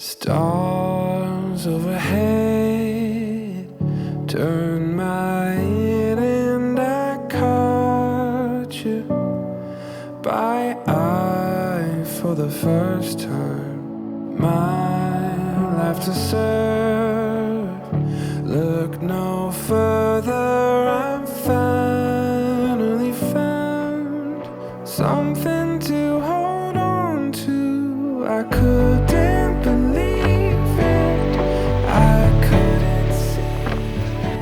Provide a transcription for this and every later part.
Stars overhead turn my head and I caught you by eye for the first time. My life to serve, look no further, I'm finally found something to hold on to. I couldn't believe it, I couldn't see.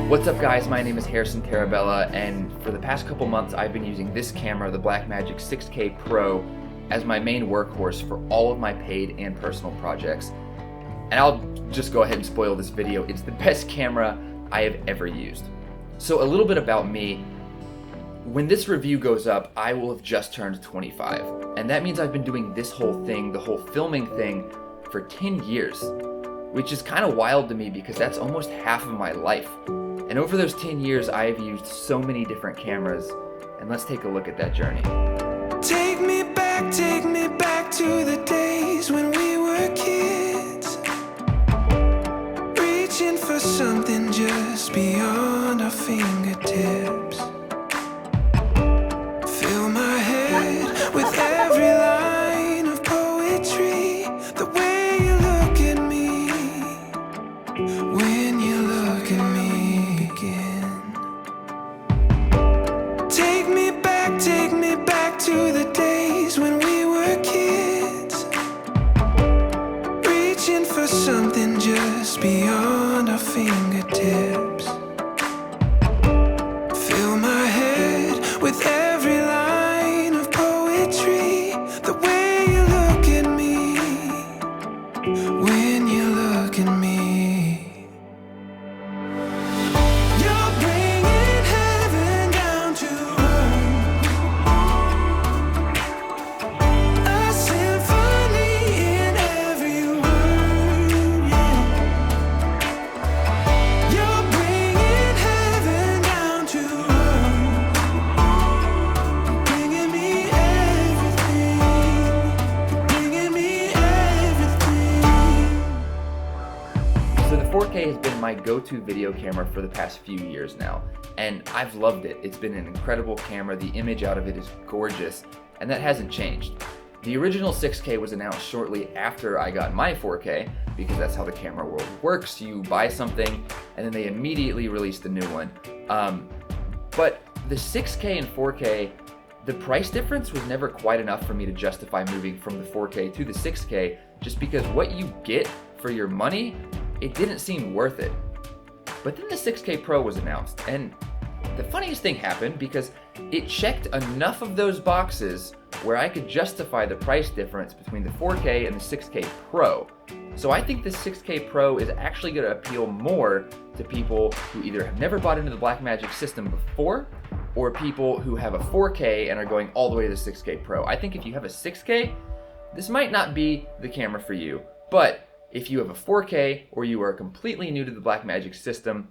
What's up guys, my name is Tarabella, and for the past couple months I've been using this camera, the Blackmagic 6K Pro, as my main workhorse for all of my paid and personal projects. And I'll just go ahead and spoil this video. It's the best camera I have ever used. So a little bit about me. When this review goes up, I will have just turned 25. And that means I've been doing this whole thing, the whole filming thing, for 10 years. Which is kind of wild to me because that's almost half of my life. And over those 10 years, I have used so many different cameras. And let's take a look at that journey. Take me back to the days when we were kids, reaching for something just beyond our fingertips. Fill my head with every line of poetry, the way you look at me, when you look at me again. Take me back to the days when we were kids, reaching for something just beyond our fingertips. Fill my head with every line of poetry, the way you look at me, when you look at me. You're bringing heaven down to earth, a symphony in every word, yeah. You're bringing heaven down to earth, bringing me everything, bringing me everything. So the 4K has been my go-to video camera for the past few years now, and I've loved it. It's been an incredible camera. The image out of it is gorgeous, and that hasn't changed. The original 6K was announced shortly after I got my 4K, because that's how the camera world works. You buy something, and then they immediately release the new one. But the 6K and 4K, the price difference was never quite enough for me to justify moving from the 4K to the 6K, just because what you get for your money, it didn't seem worth it. But then the 6K Pro was announced, and the funniest thing happened because it checked enough of those boxes where I could justify the price difference between the 4K and the 6K Pro. So I think the 6K Pro is actually going to appeal more to people who either have never bought into the Blackmagic system before, or people who have a 4K and are going all the way to the 6K Pro. I think if you have a 6K, this might not be the camera for you, but if you have a 4K or you are completely new to the Blackmagic system,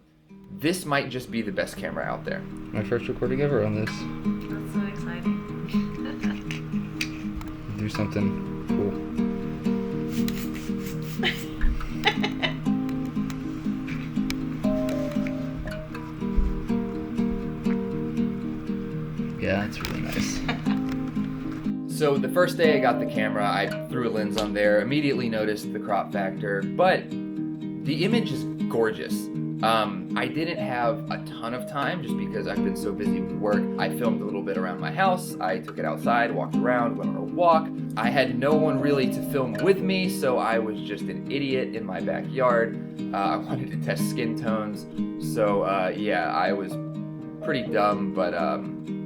this might just be the best camera out there. My first recording ever on this. That's so exciting. Do something cool. Yeah, it's really nice. So the first day I got the camera, I threw a lens on there, immediately noticed the crop factor, but the image is gorgeous. I didn't have a ton of time just because I've been so busy with work. I filmed a little bit around my house. I took it outside, walked around, went on a walk. I had no one really to film with me, so I was just an idiot in my backyard. I wanted to test skin tones, so yeah, I was pretty dumb, but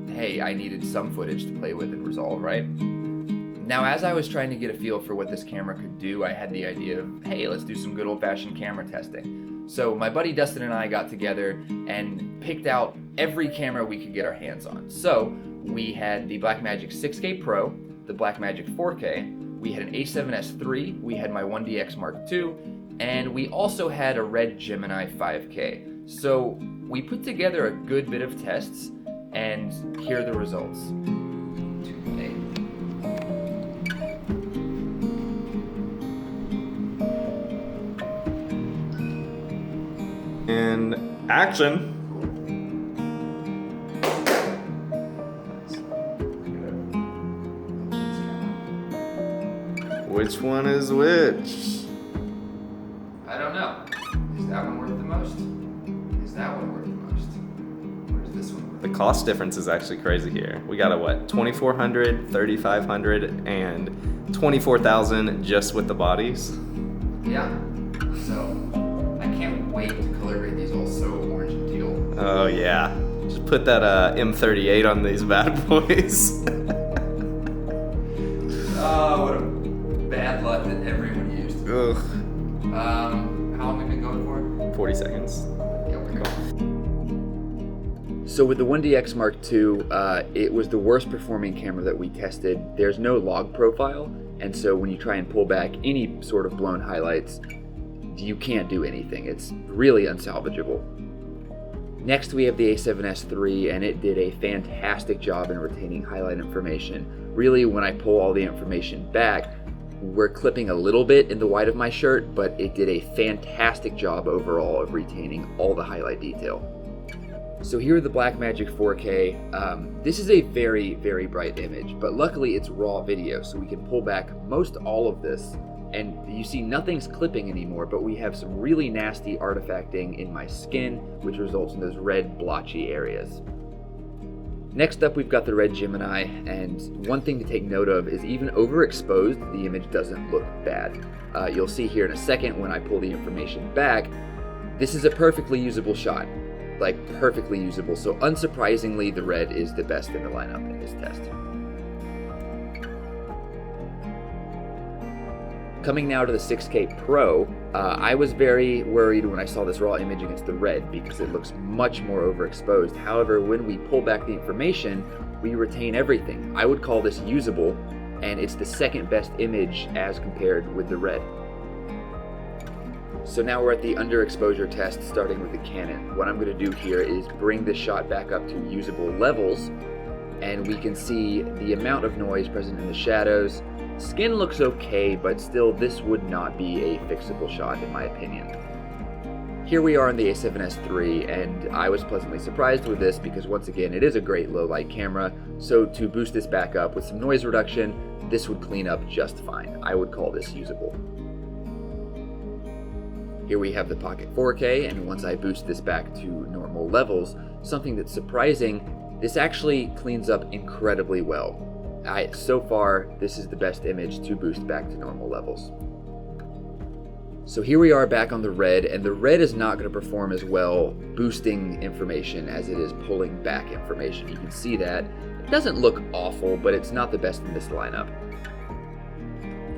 hey, I needed some footage to play with and resolve, right? Now, as I was trying to get a feel for what this camera could do, I had the idea of, hey, let's do some good old-fashioned camera testing. So my buddy Dustin and I got together and picked out every camera we could get our hands on. So we had the Blackmagic 6K Pro, the Blackmagic 4K, we had an A7S III, we had my 1DX Mark II, and we also had a Red Gemini 5K. So we put together a good bit of tests, and here are the results. And action. Which one is which? I don't know. Is that one worth the most? Is that one worth the most? Or is this one worth The cost difference is actually crazy here. We got a what? 2,400, 3,500, and 24,000 just with the bodies. Yeah. So, I can't wait to color grade these all so orange and teal. Oh yeah. Just put that M38 on these bad boys. Oh, what a bad luck that everyone used. Ugh. How long have we been going for? 40 seconds. Yeah, we're going. So with the 1DX Mark II, it was the worst performing camera that we tested. There's no log profile, and so when you try and pull back any sort of blown highlights, you can't do anything. It's really unsalvageable. Next we have the A7S III, and it did a fantastic job in retaining highlight information. Really, when I pull all the information back, we're clipping a little bit in the white of my shirt, but it did a fantastic job overall of retaining all the highlight detail. So here are the Blackmagic 4K. This is a very, very bright image, but luckily it's raw video, so we can pull back most all of this, and you see nothing's clipping anymore, but we have some really nasty artifacting in my skin, which results in those red blotchy areas. Next up, we've got the red Gemini, and one thing to take note of is even overexposed, the image doesn't look bad. You'll see here in a second when I pull the information back, this is a perfectly usable shot, like perfectly usable. So unsurprisingly, the red is the best in the lineup in this test. Coming now to the 6K Pro, I was very worried when I saw this raw image against the red because it looks much more overexposed. However, when we pull back the information, we retain everything. I would call this usable, and it's the second best image as compared with the red. So now we're at the underexposure test, starting with the Canon. What I'm going to do here is bring this shot back up to usable levels, and we can see the amount of noise present in the shadows. Skin looks okay, but still this would not be a fixable shot in my opinion. Here we are in the A7S III, and I was pleasantly surprised with this because once again it is a great low light camera, so to boost this back up with some noise reduction, this would clean up just fine. I would call this usable. Here we have the Pocket 4K, and once I boost this back to normal levels, something that's surprising, this actually cleans up incredibly well. So far, this is the best image to boost back to normal levels. So here we are back on the red, and the red is not going to perform as well boosting information as it is pulling back information. You can see that. It doesn't look awful, but it's not the best in this lineup.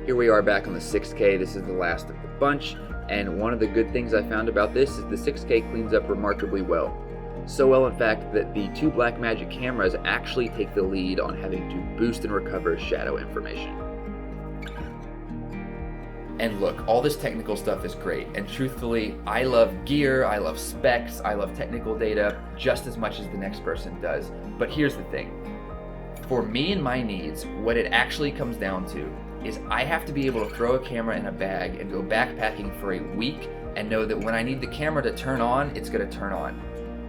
Here we are back on the 6K. This is the last of the bunch, and one of the good things I found about this is the 6K cleans up remarkably well. So well, in fact, that the two Blackmagic cameras actually take the lead on having to boost and recover shadow information. And look, all this technical stuff is great, and truthfully, I love gear, I love specs, I love technical data just as much as the next person does. But here's the thing. For me and my needs, what it actually comes down to is I have to be able to throw a camera in a bag and go backpacking for a week and know that when I need the camera to turn on, it's going to turn on.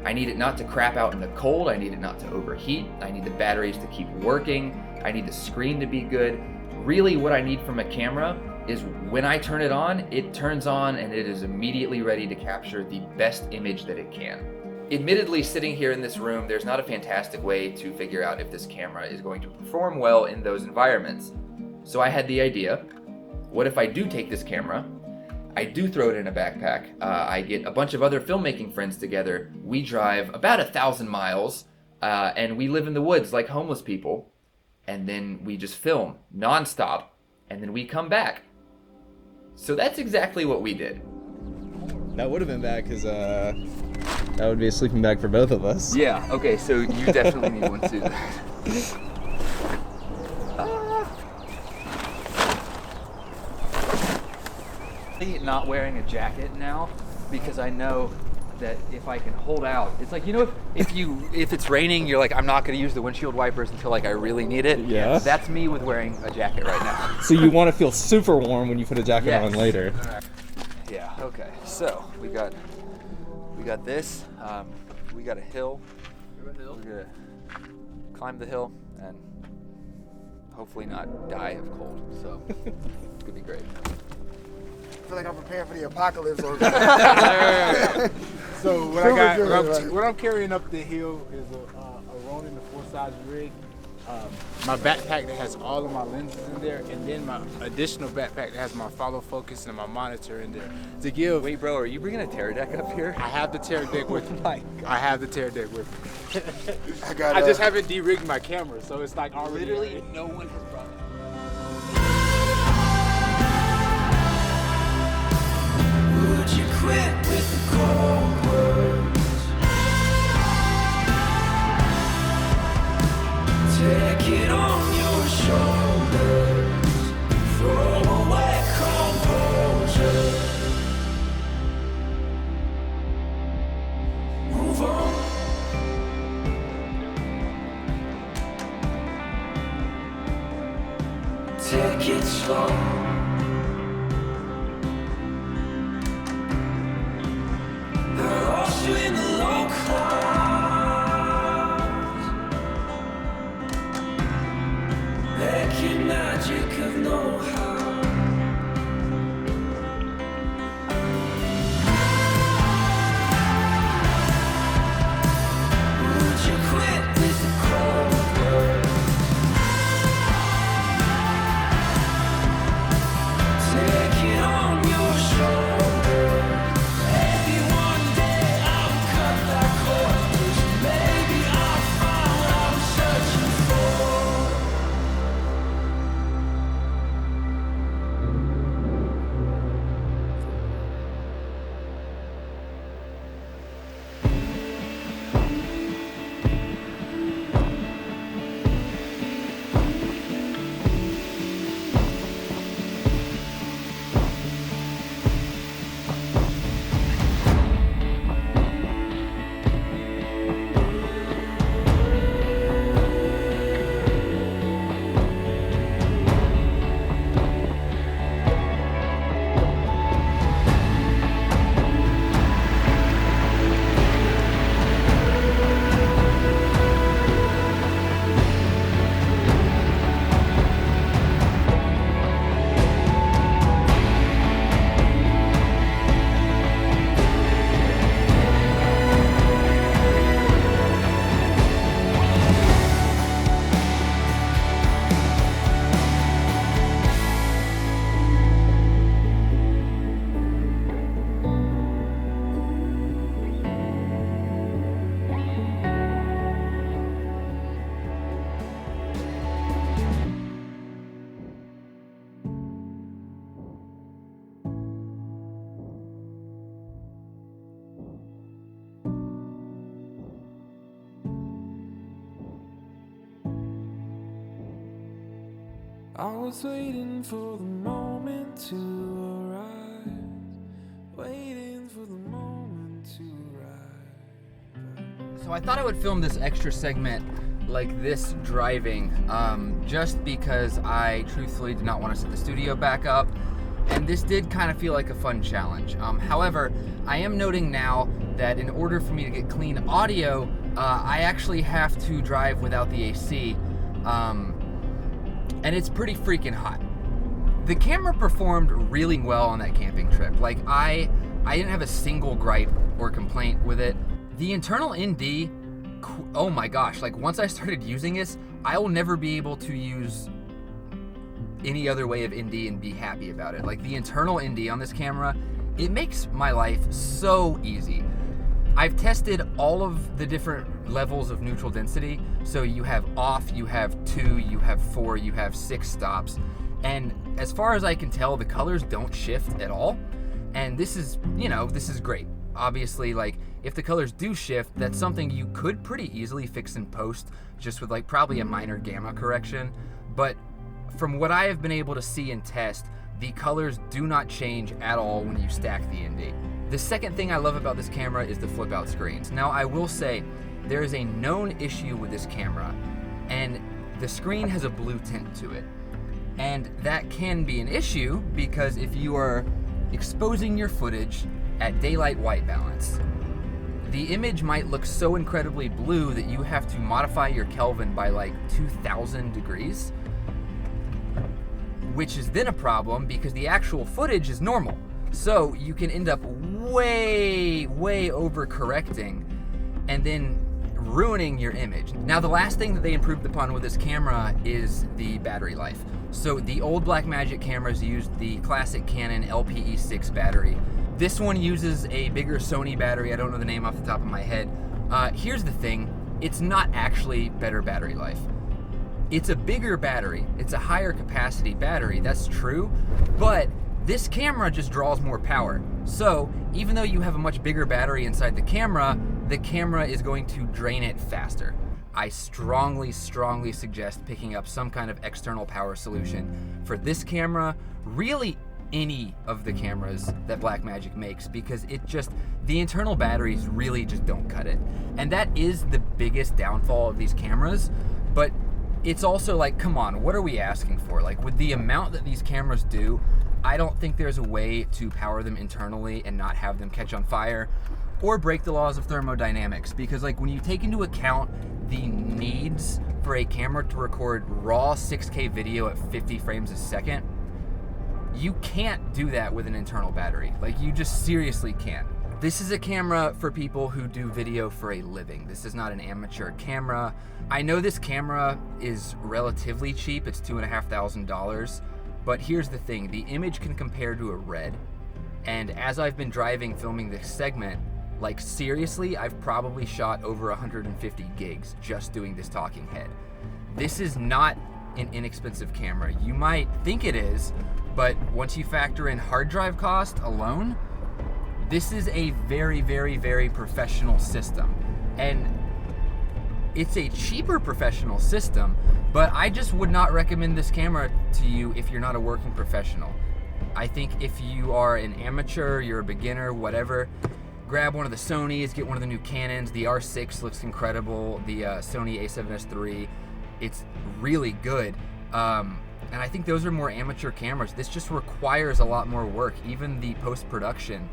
I need it not to crap out in the cold, I need it not to overheat, I need the batteries to keep working, I need the screen to be good. Really what I need from a camera is when I turn it on, it turns on and it is immediately ready to capture the best image that it can. Admittedly, sitting here in this room, there's not a fantastic way to figure out if this camera is going to perform well in those environments. So I had the idea, what if I do take this camera, I do throw it in a backpack, I get a bunch of other filmmaking friends together, we drive about 1,000 miles, and we live in the woods like homeless people, and then we just film nonstop, and then we come back. So that's exactly what we did. That would have been bad because that would be a sleeping bag for both of us. Yeah, okay, so you definitely need one too. Not wearing a jacket now because I know that if I can hold out, it's like, you know, if it's raining, you're like, I'm not going to use the windshield wipers until like I really need it. Yeah. That's me with wearing a jacket right now. So you want to feel super warm when you put a jacket on later. Yeah. Okay. So we got We got this. We got a hill. We're gonna climb the hill and hopefully not die of cold. So it's gonna be great. I feel like I'm preparing for the apocalypse. So what I'm carrying up the hill is a Ronin, the 4-size rig. My backpack that has all of my lenses in there, and then my additional backpack that has my follow focus and my monitor in there. To give. Wait, bro, are you bringing a tear deck up here? I have the tear deck with me. My God. I have the tear deck with me. I I just haven't de-rigged my camera, so it's like already. Literally, no one has brought it. Would you quit with the cold words? Take it on your shoulders. Throw away composure. Move on. Take it slow. In the low clouds, making magic of know-how. Would you quit with the cold words? Take it on your shoulders. Maybe one day I'll cut that cord. Maybe I'll find what I'm searching for. I was waiting for the moment to arise, waiting for the moment to arrive. So I thought I would film this extra segment like this driving, just because I truthfully did not want to set the studio back up, and this did kind of feel like a fun challenge. However, I am noting now that in order for me to get clean audio, I actually have to drive without the AC, and it's pretty freaking hot. The camera performed really well on that camping trip. Like, I didn't have a single gripe or complaint with it. The internal ND, oh my gosh, like once I started using this, I will never be able to use any other way of ND and be happy about it. Like the internal ND on this camera, it makes my life so easy. I've tested all of the different levels of neutral density. So you have off, you have 2, you have 4, you have 6 stops. And as far as I can tell, the colors don't shift at all. And this is, this is great. Obviously, like, if the colors do shift, that's something you could pretty easily fix in post, just with like probably a minor gamma correction. But from what I have been able to see and test, the colors do not change at all when you stack the ND. The second thing I love about this camera is the flip out screens. Now I will say, there is a known issue with this camera, and the screen has a blue tint to it. And that can be an issue because if you are exposing your footage at daylight white balance, the image might look so incredibly blue that you have to modify your Kelvin by like 2,000 degrees, which is then a problem because the actual footage is normal. So you can end up way overcorrecting and then ruining your image. Now, the last thing that they improved upon with this camera is the battery life. So the old Blackmagic cameras used the classic Canon LPE6 battery. This one uses a bigger Sony battery. I don't know the name off the top of my head. Here's the thing, it's not actually better battery life. It's a bigger battery, it's a higher capacity battery, that's true, but this camera just draws more power. So even though you have a much bigger battery inside the camera is going to drain it faster. I strongly suggest picking up some kind of external power solution for this camera, really any of the cameras that Blackmagic makes, because the internal batteries really just don't cut it. And that is the biggest downfall of these cameras, but it's also like, come on, what are we asking for? Like, with the amount that these cameras do, I don't think there's a way to power them internally and not have them catch on fire or break the laws of thermodynamics, because like when you take into account the needs for a camera to record raw 6K video at 50 frames a second, you can't do that with an internal battery. Like, you just seriously can't. This is a camera for people who do video for a living. This is not an amateur camera. I know this camera is relatively cheap, it's $2,500, but here's the thing, the image can compare to a RED, and as I've been driving filming this segment, like seriously, I've probably shot over 150 gigs just doing this talking head. This is not an inexpensive camera. You might think it is, but once you factor in hard drive cost alone, this is a very professional system. And it's a cheaper professional system, but I just would not recommend this camera to you if you're not a working professional. I think if you are an amateur, you're a beginner, whatever, grab one of the Sonys, get one of the new Canons. The R6 looks incredible. The Sony a7S III, it's really good. And I think those are more amateur cameras. This just requires a lot more work. Even the post-production,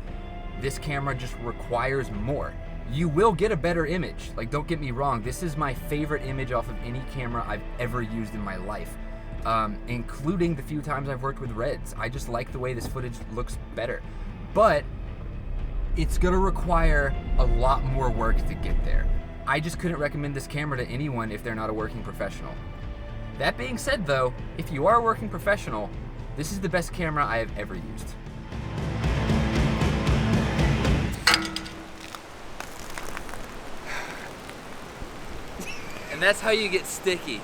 this camera just requires more. You will get a better image. Like, don't get me wrong, this is my favorite image off of any camera I've ever used in my life, including the few times I've worked with Reds. I just like the way this footage looks better. But it's gonna require a lot more work to get there. I just couldn't recommend this camera to anyone if they're not a working professional. That being said though, if you are a working professional, this is the best camera I have ever used. And that's how you get sticky.